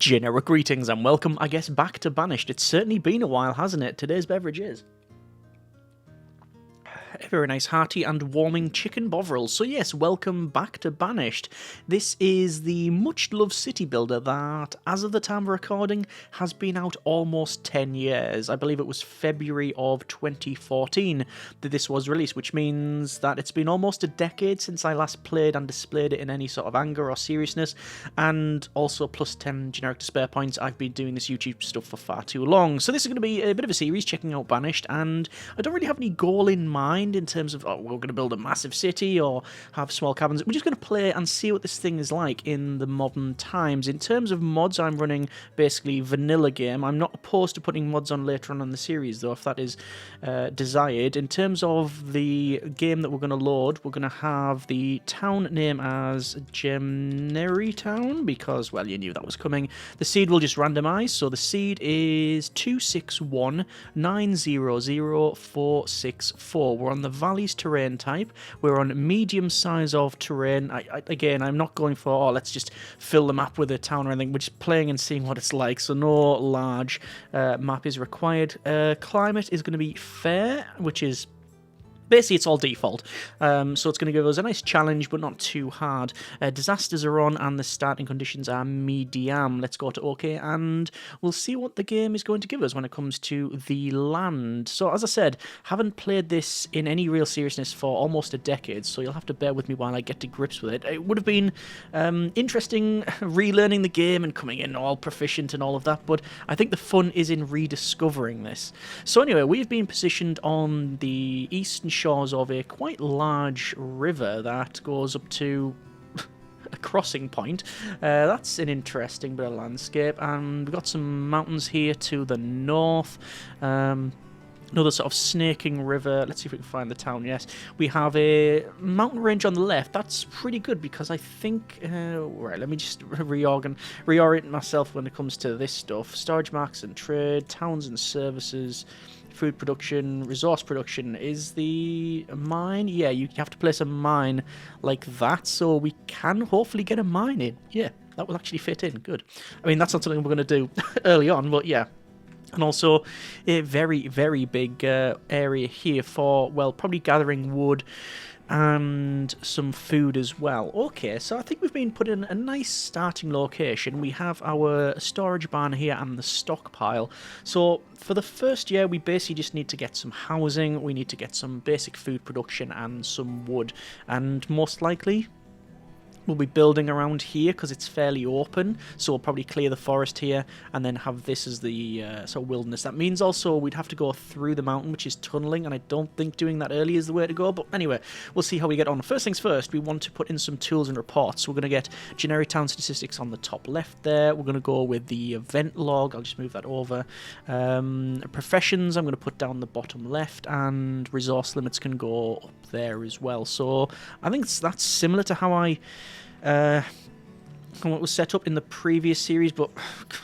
Generic greetings and welcome, I guess, back to Banished. It's certainly been a while, hasn't it? Today's beverage is a very nice hearty and warming chicken bovril. So yes, welcome back to Banished. This is the much-loved city builder that, as of the time of recording, has been out almost 10 years. I believe it was February of 2014 that this was released, which means that it's been almost a decade since I last played and displayed it in any sort of anger or seriousness, and also plus 10 generic despair points. I've been doing this YouTube stuff for far too long. So this is going to be a bit of a series checking out Banished, and I don't really have any goal in mind in terms of, oh, we're going to build a massive city or have small cabins. We're just going to play and see what this thing is like in the modern times. In terms of mods, I'm running basically vanilla game. I'm not opposed to putting mods on later on in the series, though, if that is desired. In terms of the game that we're going to load, we're going to have the town name as Gemnery Town, because, well, you knew that was coming. The seed will just randomize, so the seed is 261900464. We're on the valleys terrain type. We're on medium size of terrain. Again, I'm not going for, oh, let's just fill the map with a town or anything. We're just playing and seeing what it's like, so no large map is required. Climate is going to be fair, which is basically, it's all default, so it's going to give us a nice challenge, but not too hard. Disasters are on, and the starting conditions are medium. Let's go to OK, and we'll see what the game is going to give us when it comes to the land. So, as I said, haven't played this in any real seriousness for almost a decade, so you'll have to bear with me while I get to grips with it. It would have been interesting relearning the game and coming in all proficient and all of that, but I think the fun is in rediscovering this. So anyway, we've been positioned on the eastern shores of a quite large river that goes up to a crossing point. That's an interesting bit of landscape, and we've got some mountains here to the north. Another sort of snaking river. Let's see if we can find the town. Yes, we have a mountain range on the left. That's pretty good because I think... right, let me just reorient myself when it comes to this stuff. Storage marks and trade, towns and services, food production, resource production. Is the mine? Yeah, you have to place a mine like that, so we can hopefully get a mine in. Yeah, that will actually fit in. Good. I mean, that's not something we're going to do early on, but yeah. And also a very, very big area here for, well, probably gathering wood and some food as well. Okay, so I think we've been put in a nice starting location. We have our storage barn here and the stockpile. So for the first year, we basically just need to get some housing, we need to get some basic food production and some wood. And most likely, we'll be building around here because it's fairly open, so we'll probably clear the forest here and then have this as the sort of wilderness. That means also we'd have to go through the mountain, which is tunneling, and I don't think doing that early is the way to go, but anyway, we'll see how we get on. First things first, we want to put in some tools and reports. So we're going to get generic town statistics on the top left there. We're going to go with the event log. I'll just move that over. Professions, I'm going to put down the bottom left, and resource limits can go up there as well. So I think that's similar to how what was set up in the previous series, but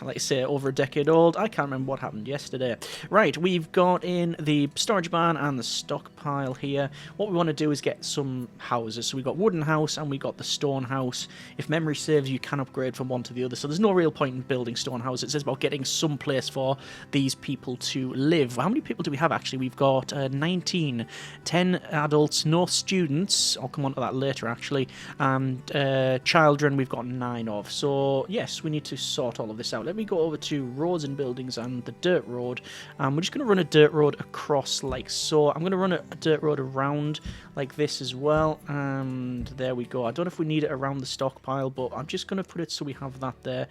like I say, over a decade old. I can't remember what happened yesterday. Right, we've got in the storage barn and the stockpile here. What we want to do is get some houses. So we've got wooden house and we got the stone house. If memory serves, you can upgrade from one to the other, so there's no real point in building stone houses. It's about getting some place for these people to live. How many people do we have actually? We've got 19, 10 adults, no students. I'll come on to that later actually, and children we've got 9 of. So yes, we need to sort all of this out. Let me go over to roads and buildings and the dirt road. We're just going to run a dirt road across like so. I'm going to run a dirt road around like this as well, and there we go. I don't know if we need it around the stockpile, but I'm just going to put it so we have that there.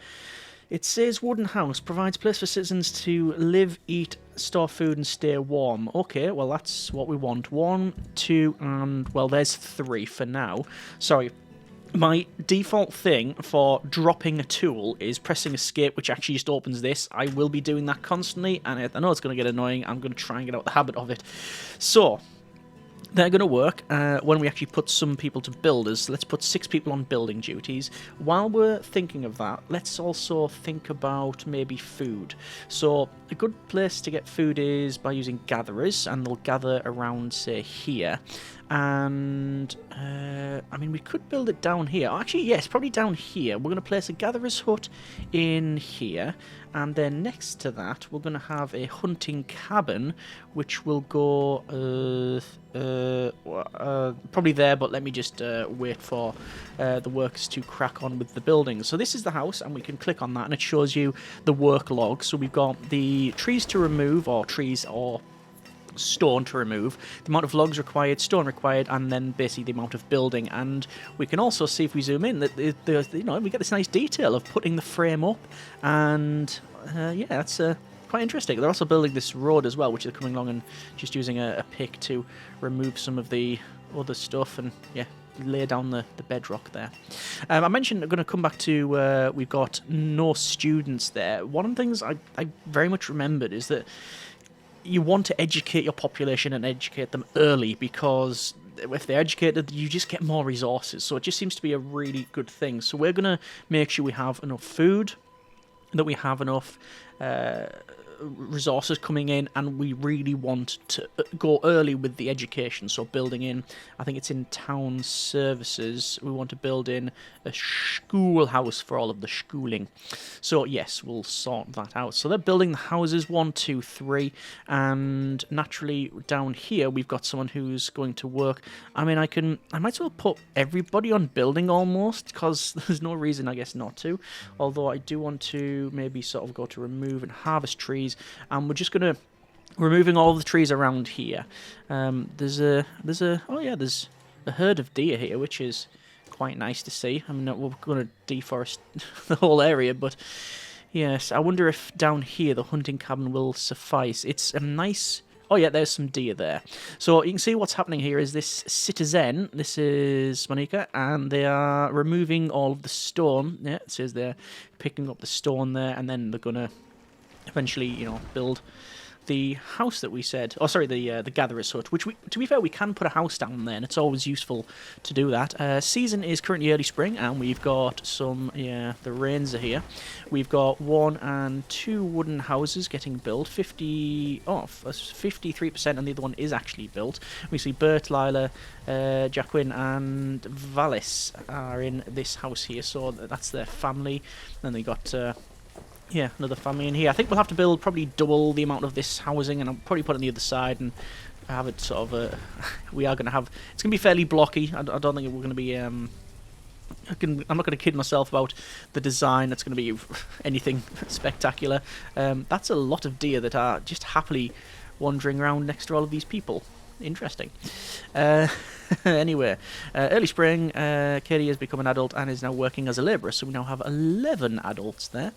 It says wooden house provides place for citizens to live, eat, store food and stay warm. Okay, well that's what we want. 1, 2, and well there's 3 for now. Sorry. My default thing for dropping a tool is pressing escape, which actually just opens this. I will be doing that constantly, and I know it's going to get annoying. I'm going to try and get out the habit of it. So, they're going to work when we actually put some people to builders. Let's put 6 people on building duties. While we're thinking of that, let's also think about maybe food. So a good place to get food is by using gatherers, and they'll gather around, say, here. And I mean, we could build it down here. Actually, yes, probably down here. We're going to place a gatherer's hut in here, and then next to that, we're going to have a hunting cabin, which will go probably there. But let me just wait for the workers to crack on with the building. So this is the house, and we can click on that, and it shows you the work log. So we've got the trees to remove, or stone to remove, the amount of logs required, stone required, and then basically the amount of building. And we can also see, if we zoom in, that we get this nice detail of putting the frame up, and yeah, that's quite interesting. They're also building this road as well, which they're coming along and just using a pick to remove some of the other stuff, and yeah, lay down the bedrock there. I mentioned I'm going to come back to we've got no students there. One of the things I very much remembered is that you want to educate your population and educate them early, because if they're educated, you just get more resources. So it just seems to be a really good thing. So we're going to make sure we have enough food, that we have enough resources coming in, and we really want to go early with the education. So building in, I think it's in town services, we want to build in a schoolhouse for all of the schooling. So yes, we'll sort that out. So they're building the houses 1, 2, 3, and naturally down here we've got someone who's going to work. I mean, I might as well put everybody on building almost, because there's no reason, I guess, not to. Although I do want to maybe sort of go to remove and harvest trees, and we're just gonna removing all of the trees around here. There's a herd of deer here, which is quite nice to see. I mean, we're going to deforest the whole area, but yes, I wonder if down here the hunting cabin will suffice. It's a nice... Oh yeah, there's some deer there. So you can see what's happening here is this citizen, this is Monica, and they are removing all of the stone. Yeah, it says they're picking up the stone there, and then they're going to eventually, build the house that we said. Oh, sorry, the gatherer's hut, which, to be fair, we can put a house down there, and it's always useful to do that. Season is currently early spring, and we've got some, the rains are here. We've got 1 and 2 wooden houses getting built, 53%, and the other one is actually built. We see Bert, Lila, Jacqueline, and Valis are in this house here, so that's their family. Then they got... another family in here. I think we'll have to build probably double the amount of this housing, and I'll probably put it on the other side and have it sort of... we are going to have... It's going to be fairly blocky. I don't think we're going to be... I'm not going to kid myself about the design. It's going to be anything spectacular. That's a lot of deer that are just happily wandering around next to all of these people. Interesting. Anyway, early spring, Katie has become an adult and is now working as a labourer, so we now have 11 adults there.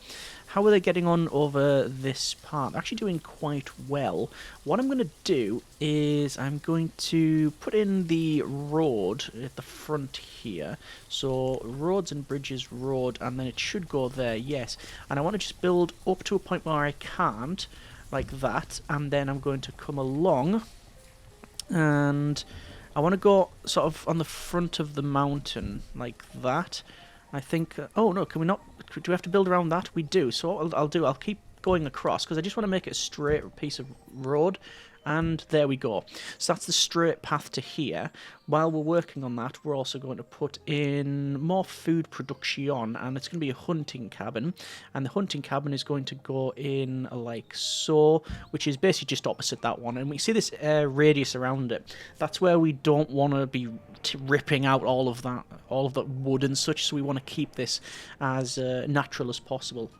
How are they getting on over this part? They're actually doing quite well. What I'm going to do is I'm going to put in the road at the front here. So roads and bridges road, and then it should go there, yes. And I want to just build up to a point where I can't, like that, and then I'm going to come along, and I want to go sort of on the front of the mountain, like that. I think... oh, no, can we not... Do we have to build around that? We do. So what I'll keep going across, because I just want to make it a straight piece of road. And there we go. So that's the straight path to here. While we're working on that, we're also going to put in more food production, and it's going to be a hunting cabin. And the hunting cabin is going to go in like so, which is basically just opposite that one. And we see this radius around it. That's where we don't want to be ripping out all of that wood and such. So we want to keep this as natural as possible.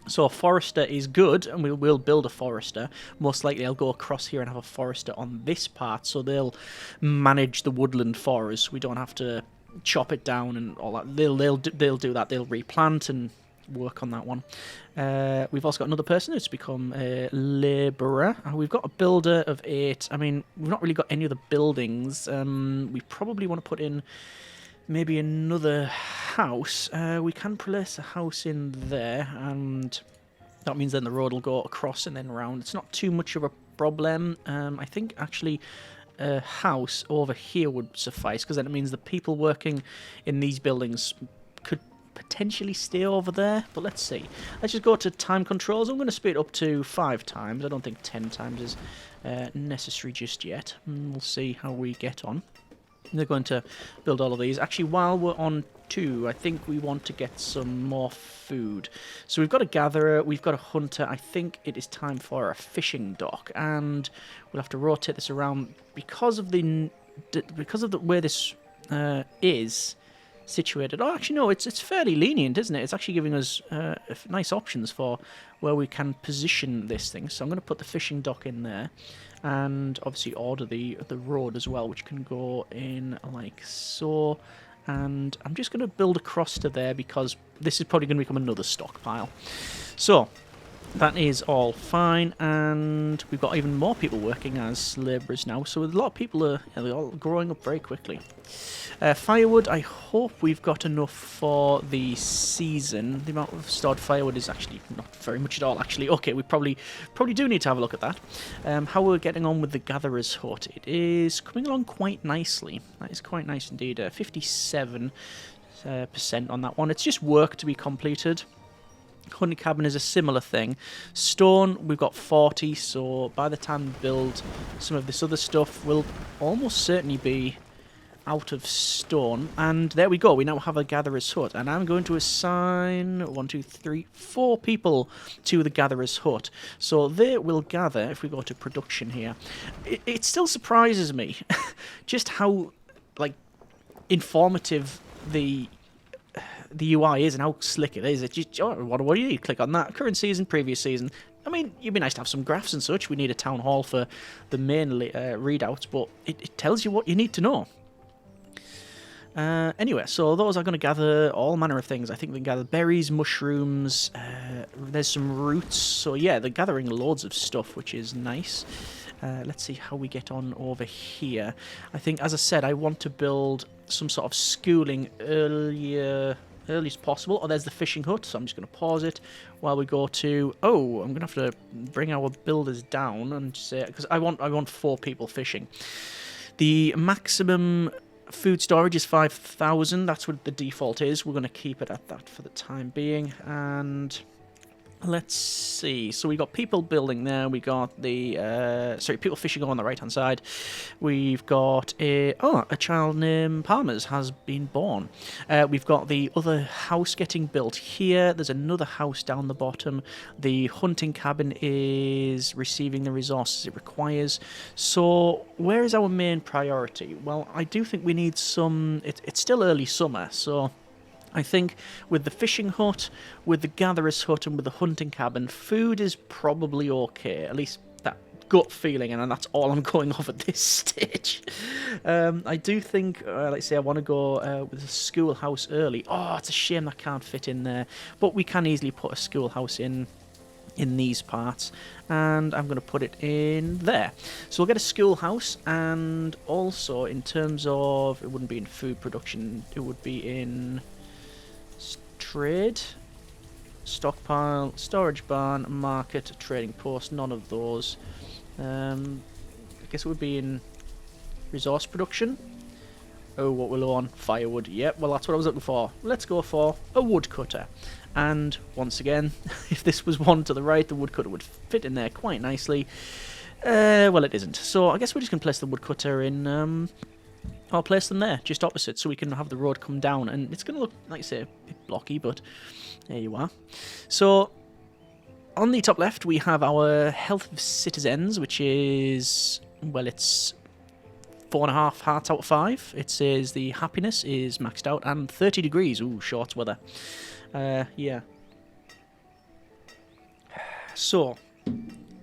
So a forester is good, and we will build a forester. Most likely I'll go across here and have a forester on this part, so they'll manage the woodland for us. We don't have to chop it down and all that. They'll do that. They'll replant and work on that one. We've also got another person who's become a labourer. We've got a builder of 8. I mean, we've not really got any other buildings. We probably want to put in maybe another house. We can place a house in there, and that means then the road will go across and then round. It's not too much of a problem. I think actually a house over here would suffice, because then it means the people working in these buildings could potentially stay over there. But let's see. Let's just go to time controls. I'm going to speed it up to 5 times. I don't think 10 times is necessary just yet. We'll see how we get on. They're going to build all of these. Actually, while we're on 2, I think we want to get some more food. So we've got a gatherer, we've got a hunter. I think it is time for a fishing dock, and we'll have to rotate this around because of the where this is situated. Oh, actually, no, it's fairly lenient, isn't it? It's actually giving us nice options for where we can position this thing. So I'm going to put the fishing dock in there, and obviously order the road as well, which can go in like so. And I'm just going to build across to there because this is probably going to become another stockpile. So that is all fine, and we've got even more people working as labourers now. So a lot of people are they're all growing up very quickly. Firewood, I hope we've got enough for the season. The amount of stored firewood is actually not very much at all, actually. Okay, we probably do need to have a look at that. How we're getting on with the gatherer's hut. It is coming along quite nicely. That is quite nice indeed. 57% on that one. It's just work to be completed. Hunting cabin is a similar thing. Stone, we've got 40, so by the time we build some of this other stuff, we'll almost certainly be out of stone. And there we go, we now have a gatherer's hut, and I'm going to assign 1, 2, 3, 4 people to the gatherer's hut. So they will gather. If we go to production here, it still surprises me just how like informative the UI is and how slick it is. It just, oh, what do you need? Click on that. Current season, previous season. I mean, it'd be nice to have some graphs and such. We need a town hall for the main readouts, but it tells you what you need to know. Anyway, so those are going to gather all manner of things. I think they can gather berries, mushrooms, there's some roots. So yeah, they're gathering loads of stuff, which is nice. Let's see how we get on over here. I think, as I said, I want to build some sort of schooling earliest possible. Oh, there's the fishing hut, so I'm just going to pause it while we go to... Oh, I'm going to have to bring our builders down and say... Because I want 4 people fishing. The maximum food storage is 5,000. That's what the default is. We're going to keep it at that for the time being. And... let's see. So we got people building there. We got the people fishing on the right hand side. We've got a child named Palmer's has been born. We've got the other house getting built here. There's another house down the bottom. The hunting cabin is receiving the resources it requires. So where is our main priority? Well, I do think we need some. It's still early summer, so I think with the fishing hut, with the gatherer's hut, and with the hunting cabin, food is probably okay. At least that gut feeling, and that's all I'm going off at this stage. I do think, let's say I want to go with a schoolhouse early. Oh, it's a shame that can't fit in there. But we can easily put a schoolhouse in these parts, and I'm going to put it in there. So we'll get a schoolhouse, and also in terms of, it wouldn't be in food production, it would be in... trade, stockpile, storage barn, market, trading post, none of those. I guess it would be in resource production. Oh, what we're low on? Firewood. Yep, well that's what I was looking for. Let's go for a woodcutter. And once again, if this was one to the right, the woodcutter would fit in there quite nicely. Well, it isn't. So I guess we're just going to place the woodcutter in... I'll place them there, just opposite, so we can have the road come down. And it's going to look, like I say, a bit blocky, but there you are. So, on the top left, we have our health of citizens, which is, well, it's 4.5 hearts out of 5. It says the happiness is maxed out, and 30 degrees. Ooh, shorts weather. Yeah. So,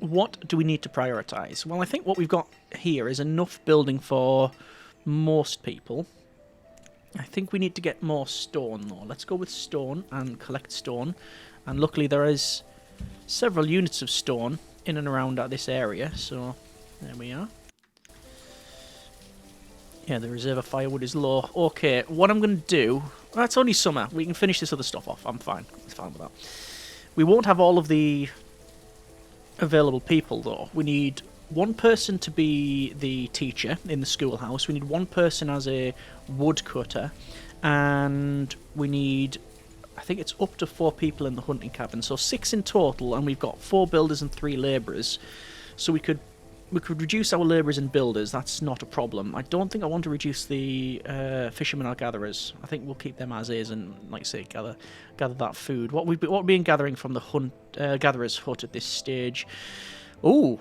what do we need to prioritise? Well, I think what we've got here is enough building for... most people. I think we need to get more stone though. Let's go with stone and collect stone. And luckily there is several units of stone in and around this area, so there we are. Yeah, the reserve of firewood is low. Okay, what I'm going to do... Well, it's only summer. We can finish this other stuff off. I'm fine. It's fine with that. We won't have all of the available people though. We need... one person to be the teacher in the schoolhouse. We need one person as a woodcutter, and we need, I think it's up to 4 people in the hunting cabin, so 6 in total, and we've got 4 builders and 3 labourers. So we could we could reduce our labourers and builders. That's not a problem. I don't think I want to reduce the fishermen or gatherers. I think we'll keep them as is and, like I say, gather that food. What we've been gathering from the gatherer's hut at this stage. Ooh,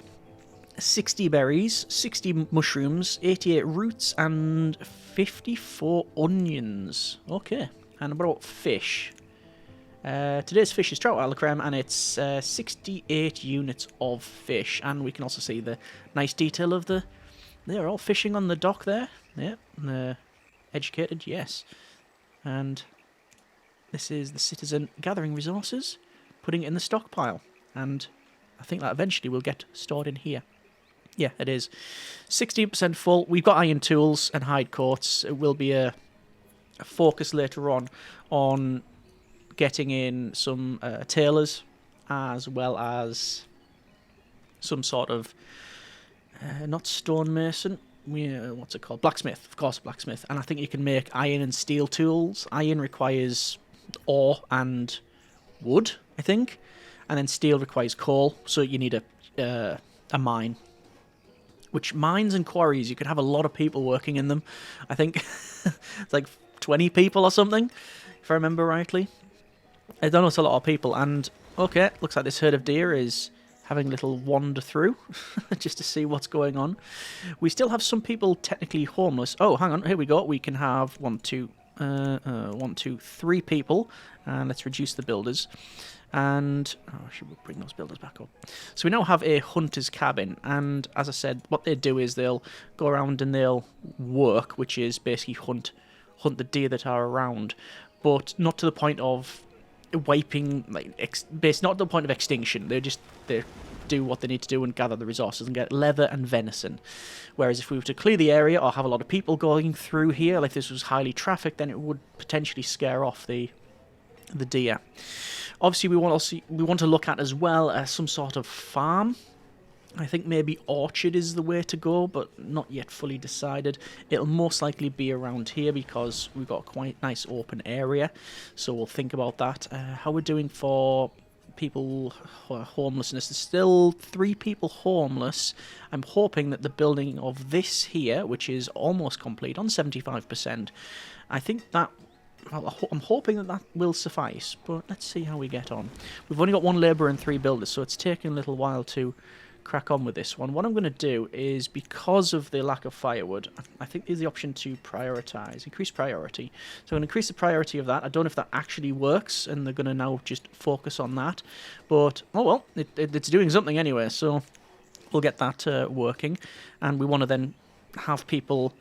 60 berries, 60 mushrooms, 88 roots, and 54 onions. Okay, and about fish. Today's fish is trout a la creme, and it's 68 units of fish. And we can also see the nice detail of they're all fishing on the dock there. Yeah, educated, yes. And this is the citizen gathering resources, putting it in the stockpile. And I think that eventually will get stored in here. Yeah, it is. 16% full. We've got iron tools and hide coats. It will be a focus later on getting in some tailors, as well as some sort of not stonemason. What's it called? Blacksmith, of course, blacksmith. And I think you can make iron and steel tools. Iron requires ore and wood, I think, and then steel requires coal. So you need a mine. Which mines and quarries, you could have a lot of people working in them. I think it's like 20 people or something, if I remember rightly. I don't know, it's a lot of people, and okay, looks like this herd of deer is having a little wander through, just to see what's going on. We still have some people technically homeless. Oh, hang on, here we go. We can have 3 people, and let's reduce the builders. And should we bring those builders back up? So we now have a hunter's cabin, and as I said, what they do is they'll go around and they'll work, which is basically hunt the deer that are around, but not to the point of wiping, not to the point of extinction. They do what they need to do and gather the resources and get leather and venison. Whereas if we were to clear the area or have a lot of people going through here, like this was highly trafficked, then it would potentially scare off the deer. Obviously, we want to look at as well some sort of farm. I think maybe orchard is the way to go, but not yet fully decided. It'll most likely be around here because we've got a quite nice open area, so we'll think about that. How we're doing for people homelessness. There's still 3 people homeless. I'm hoping that the building of this here, which is almost complete on 75%, I think that... Well, I'm hoping that will suffice, but let's see how we get on. We've only got 1 labourer and 3 builders, so it's taken a little while to crack on with this one. What I'm going to do is, because of the lack of firewood, I think there's the option to prioritise, increase priority. So I'm going to increase the priority of that. I don't know if that actually works, and they're going to now just focus on that. But, oh well, it's doing something anyway, so we'll get that working. And we want to then have people...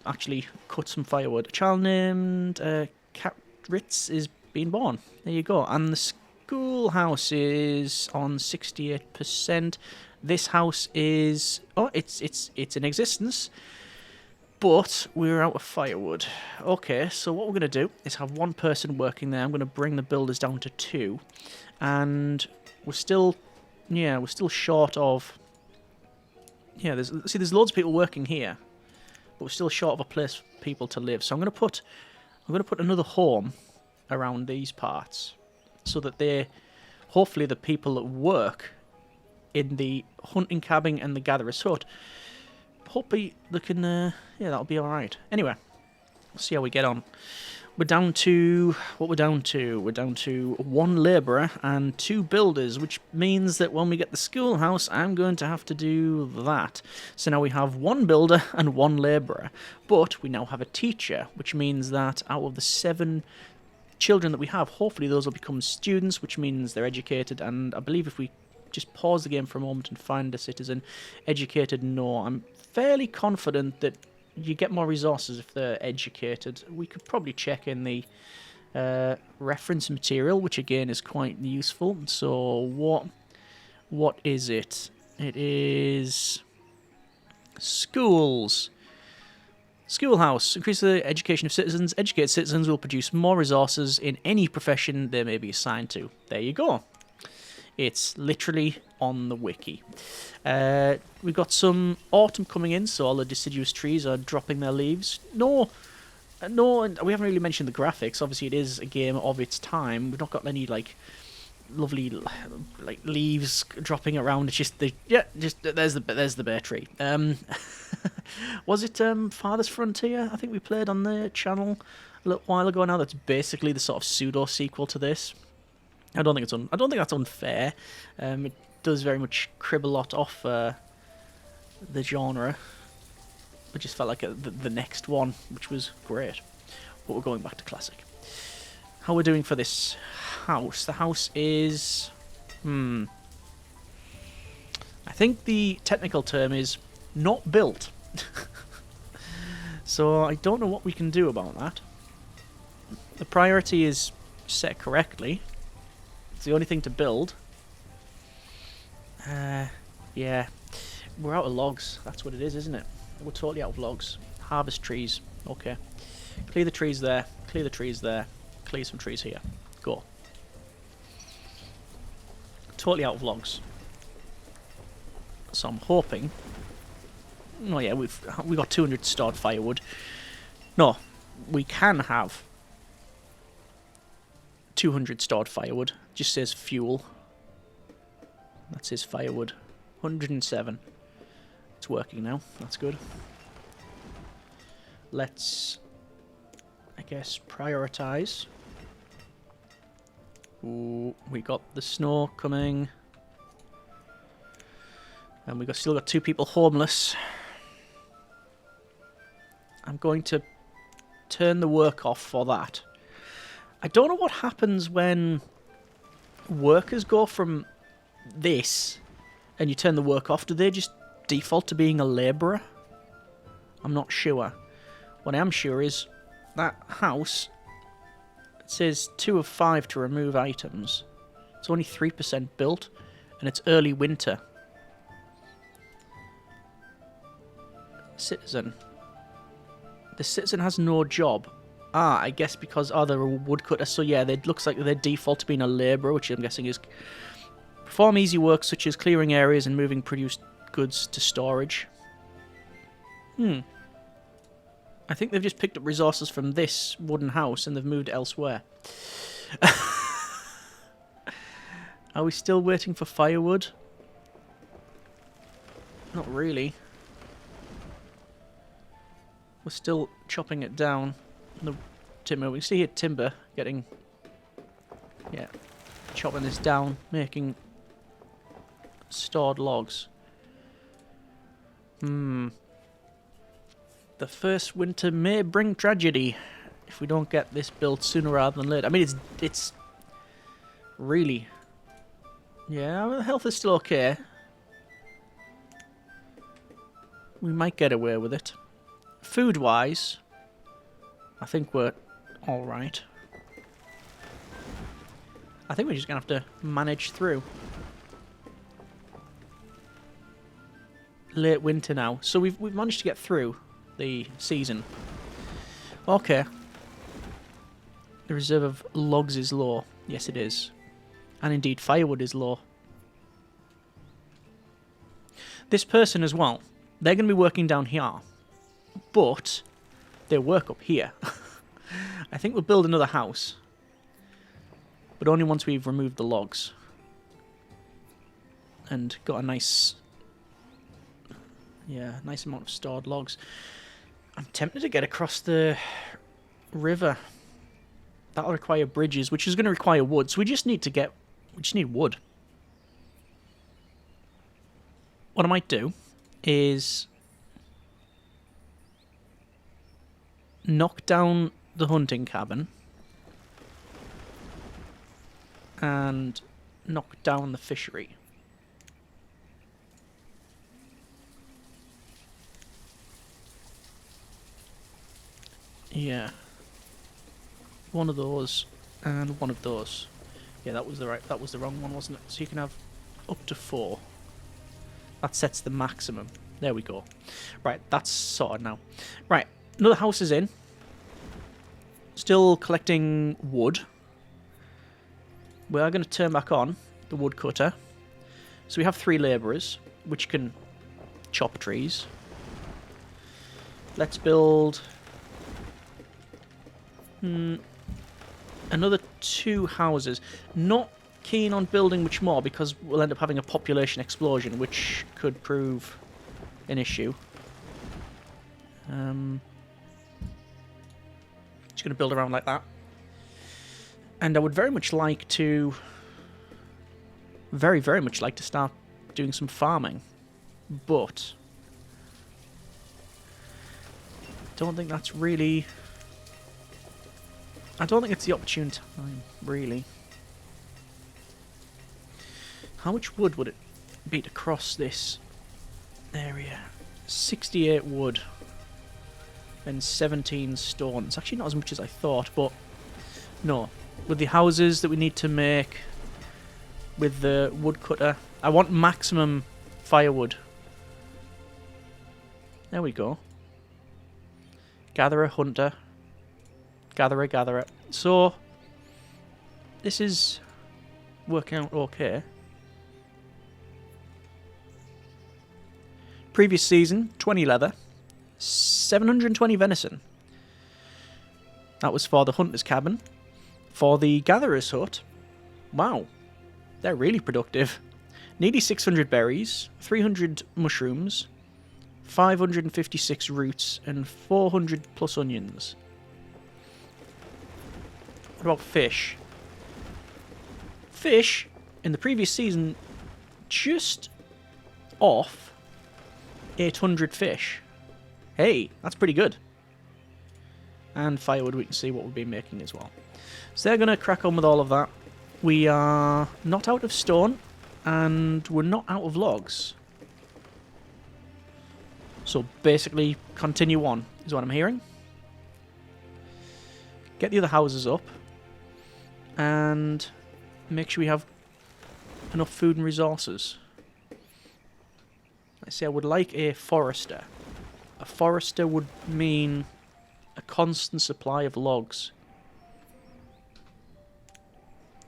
actually cut some firewood. A child named Cat Ritz is being born. There you go. And the schoolhouse is on 68%. This house is... Oh, it's in existence. But we're out of firewood. Okay, so what we're going to do is have 1 person working there. I'm going to bring the builders down to 2. And we're still short of... Yeah, there's loads of people working here. But we're still short of a place for people to live. So I'm going to put another home around these parts, so that hopefully the people that work in the hunting cabin and the gatherer's hut, hopefully they can, that'll be all right. Anyway, we'll see how we get on. We're down to what we're down to. We're down to 1 labourer and 2 builders, which means that when we get the schoolhouse, I'm going to have to do that. So now we have 1 builder and 1 labourer, but we now have a teacher, which means that out of the 7 children that we have, hopefully those will become students, which means they're educated. And I believe if we just pause the game for a moment and find a citizen educated, no, I'm fairly confident that you get more resources if they're educated. We could probably check in the reference material, which again is quite useful. So what is it? It is schools. Schoolhouse. Increase the education of citizens. Educated citizens will produce more resources in any profession they may be assigned to. There you go. It's literally on the wiki. We've got some autumn coming in, so all the deciduous trees are dropping their leaves. No, we haven't really mentioned the graphics. Obviously, it is a game of its time. We've not got any, lovely like leaves dropping around. It's just there's the bear tree. Was it Farthest Frontier? I think we played on the channel a little while ago now. That's basically the sort of pseudo sequel to this. I don't think that's unfair. It does very much crib a lot off the genre. It just felt like the next one, which was great. But we're going back to classic. How we're doing for this house? The house is... I think the technical term is not built. So I don't know what we can do about that. The priority is set correctly. It's the only thing to build. Yeah. We're out of logs. That's what it is, isn't it? We're totally out of logs. Harvest trees. Okay. Clear the trees there. Clear the trees there. Clear some trees here. Go. Totally out of logs. So I'm hoping... Oh yeah, we got 200 stored firewood. No, we can have 200 stored firewood. Just says fuel. That says firewood. 107. It's working now. That's good. Let's, I guess, prioritize. Ooh, we got the snow coming. And we still got 2 people homeless. I'm going to turn the work off for that. I don't know what happens when workers go from this and you turn the work off. Do they just default to being a labourer? I'm not sure. What I am sure is that house, it says 2 of 5 to remove items. It's only 3% built and it's early winter. Citizen. The citizen has no job. Ah, I guess because they're a woodcutter. So yeah, it looks like they default to being a labourer, which I'm guessing is perform easy work such as clearing areas and moving produced goods to storage. I think they've just picked up resources from this wooden house and they've moved elsewhere. Are we still waiting for firewood? Not really. We're still chopping it down. The timber. We can see here timber getting... Yeah. Chopping this down. Making stored logs. The first winter may bring tragedy if we don't get this built sooner rather than later. I mean, it's really... Yeah, well, health is still okay. We might get away with it. Food-wise, I think we're alright. I think we're just going to have to manage through. Late winter now. So we've managed to get through the season. Okay. The reserve of logs is low. Yes, it is. And indeed, firewood is low. This person as well, they're going to be working down here. But they work up here. I think we'll build another house. But only once we've removed the logs. And got a nice... Yeah, nice amount of stored logs. I'm tempted to get across the river. That'll require bridges, which is going to require wood. So we just need wood. What I might do is... knock down the hunting cabin and knock down the fishery. Yeah. One of those and one of those. Yeah, that was the wrong one, wasn't it? So you can have up to 4. That sets the maximum. There we go. Right, that's sorted now. Right. Another house is in. Still collecting wood. We are going to turn back on the woodcutter. So we have 3 labourers, which can chop trees. Let's build another 2 houses. Not keen on building much more because we'll end up having a population explosion, which could prove an issue. Just going to build around like that. And I would very much like to... Very, very much like to start doing some farming. But... don't think that's really... I don't think it's the opportune time, really. How much wood would it be to cross this area? 68 wood. And 17 stone. It's actually not as much as I thought, but... no. With the houses that we need to make... with the woodcutter... I want maximum firewood. There we go. Gatherer, hunter. Gatherer, gatherer. So... this is... working out okay. Previous season, 20 leather. 720 venison. That was for the hunter's cabin. For the gatherer's hut, wow, they're really productive. Nearly 600 berries, 300 mushrooms, 556 roots, and 400 plus onions. What about fish? Fish, in the previous season, just off 800 fish. Hey, that's pretty good. And firewood, we can see what we'll be making as well. So they're going to crack on with all of that. We are not out of stone, and we're not out of logs. So basically, continue on, is what I'm hearing. Get the other houses up, and make sure we have enough food and resources. I say I would like a forester. A forester would mean a constant supply of logs.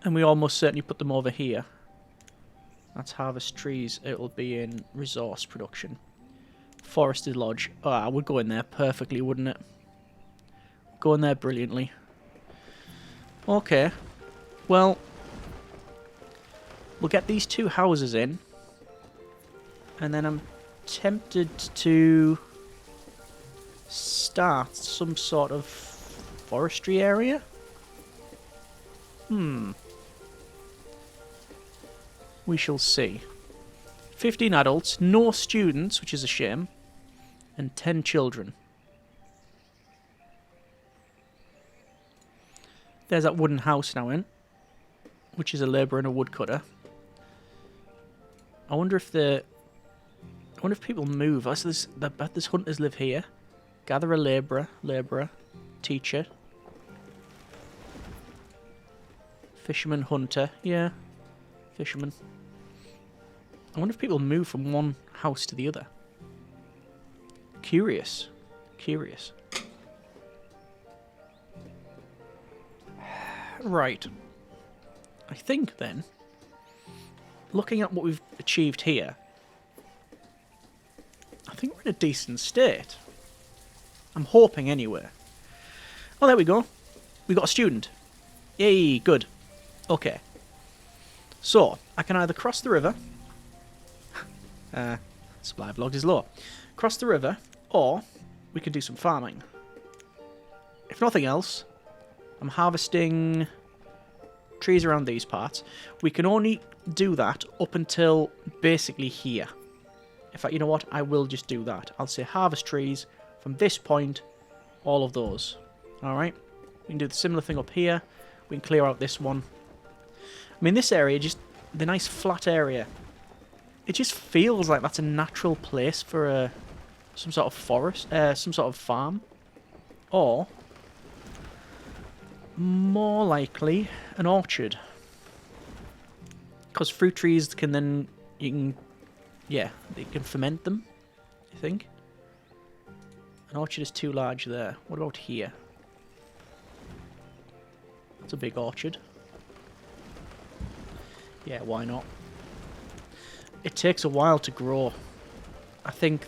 And we almost certainly put them over here. That's harvest trees. It'll be in resource production. Forested lodge. Oh, I would go in there perfectly, wouldn't it? Go in there brilliantly. Okay. Well, we'll get these two houses in. And then I'm tempted to start some sort of forestry area. We shall see. 15 adults, no students, which is a shame, and 10 children. There's that wooden house now in, which is a labourer and a woodcutter. I wonder if people move. I bet there's hunters live here. Gatherer, labourer, teacher. Fisherman, hunter. Yeah, fisherman. I wonder if people move from one house to the other. Curious. Curious. Right. I think then, looking at what we've achieved here, I think we're in a decent state. I'm hoping anyway. Oh, there we go. We got a student. Yay, good. Okay. So, I can either cross the river. Supply of logs is low. Cross the river, or we can do some farming. If nothing else, I'm harvesting trees around these parts. We can only do that up until basically here. In fact, you know what? I will just do that. I'll say harvest trees from this point, all of those. Alright? We can do the similar thing up here. We can clear out this one. I mean, this area, just the nice flat area, it just feels like that's a natural place for some sort of forest, some sort of farm. Or, more likely, an orchard. Because fruit trees can then, you can ferment them, I think. An orchard is too large there. What about here? That's a big orchard. Yeah, why not? It takes a while to grow. I think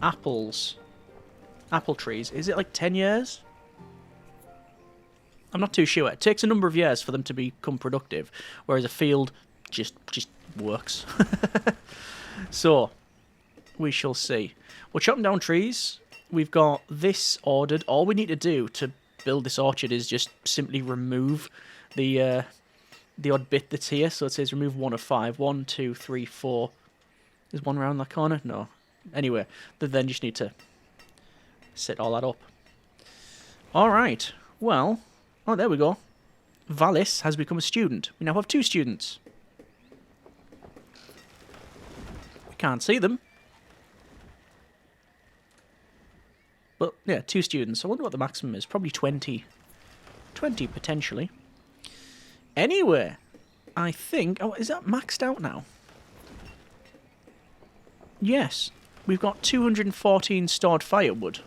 apple trees, is it like 10 years? I'm not too sure. It takes a number of years for them to become productive, whereas a field just works. So, we shall see. We're chopping down trees. We've got this ordered. All we need to do to build this orchard is just simply remove the odd bit that's here. So it says remove 1 of 5. 1, 2, 3, 4. Is one around that corner? No. Anyway, then just need to set all that up. Alright. Well, oh, there we go. Valis has become a student. We now have 2 students. We can't see them. But, yeah, 2 students. I wonder what the maximum is. Probably 20. 20, potentially. Anyway, I think... Oh, is that maxed out now? Yes. We've got 214 stored firewood.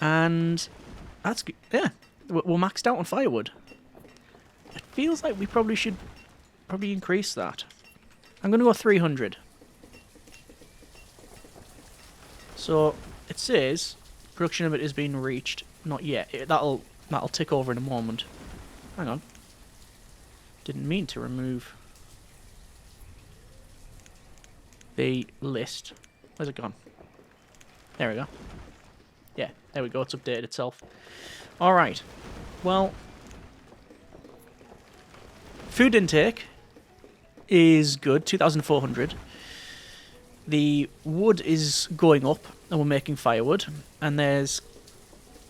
And that's good. Yeah, we're maxed out on firewood. It feels like we probably should increase that. I'm going to go 300. So it says production limit has been reached. Not yet. That'll tick over in a moment. Hang on. Didn't mean to remove the list. Where's it gone? There we go. Yeah, there we go. It's updated itself. Alright. Well, food intake is good. 2,400. The wood is going up, and we're making firewood. And there's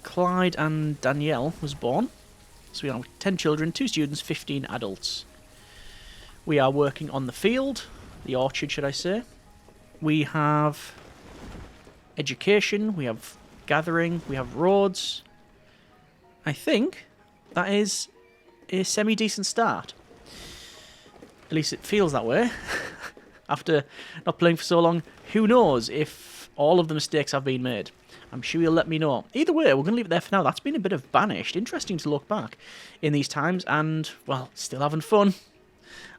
Clyde and Danielle was born. So we have 10 children, 2 students, 15 adults. We are working on the field, the orchard, should I say. We have education, we have gathering, we have roads. I think that is a semi-decent start. At least it feels that way. After not playing for so long, who knows if all of the mistakes have been made. I'm sure you'll let me know. Either way, we're going to leave it there for now. That's been a bit of Banished. Interesting to look back in these times and, well, still having fun.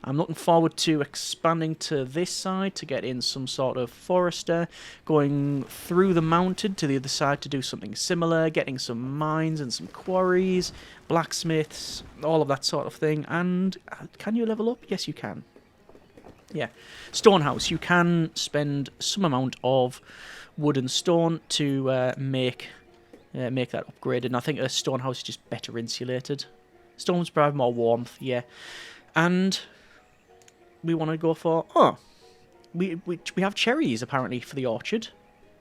I'm looking forward to expanding to this side to get in some sort of forester, going through the mountain to the other side to do something similar, getting some mines and some quarries, blacksmiths, all of that sort of thing. And can you level up? Yes, you can. Yeah. Stonehouse. You can spend some amount of wood and stone to make that upgraded. And I think a stonehouse is just better insulated. Stones provide more warmth, yeah. And we want to go for... Oh, we have cherries, apparently, for the orchard.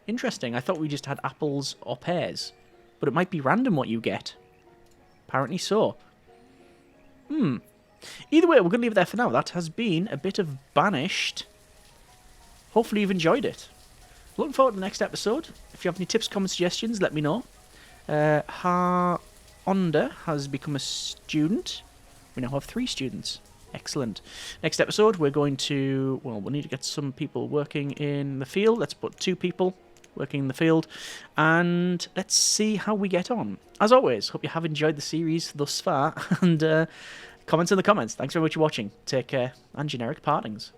Interesting. I thought we just had apples or pears. But it might be random what you get. Apparently so. Either way, we're going to leave it there for now. That has been a bit of Banished. Hopefully you've enjoyed it. Looking forward to the next episode. If you have any tips, comments, suggestions, let me know. Honda has become a student. We now have 3 students. Excellent. Next episode, we're going to... Well, we'll need to get some people working in the field. Let's put 2 people working in the field. And let's see how we get on. As always, hope you have enjoyed the series thus far. And comments in the comments. Thanks very much for watching. Take care and generic partings.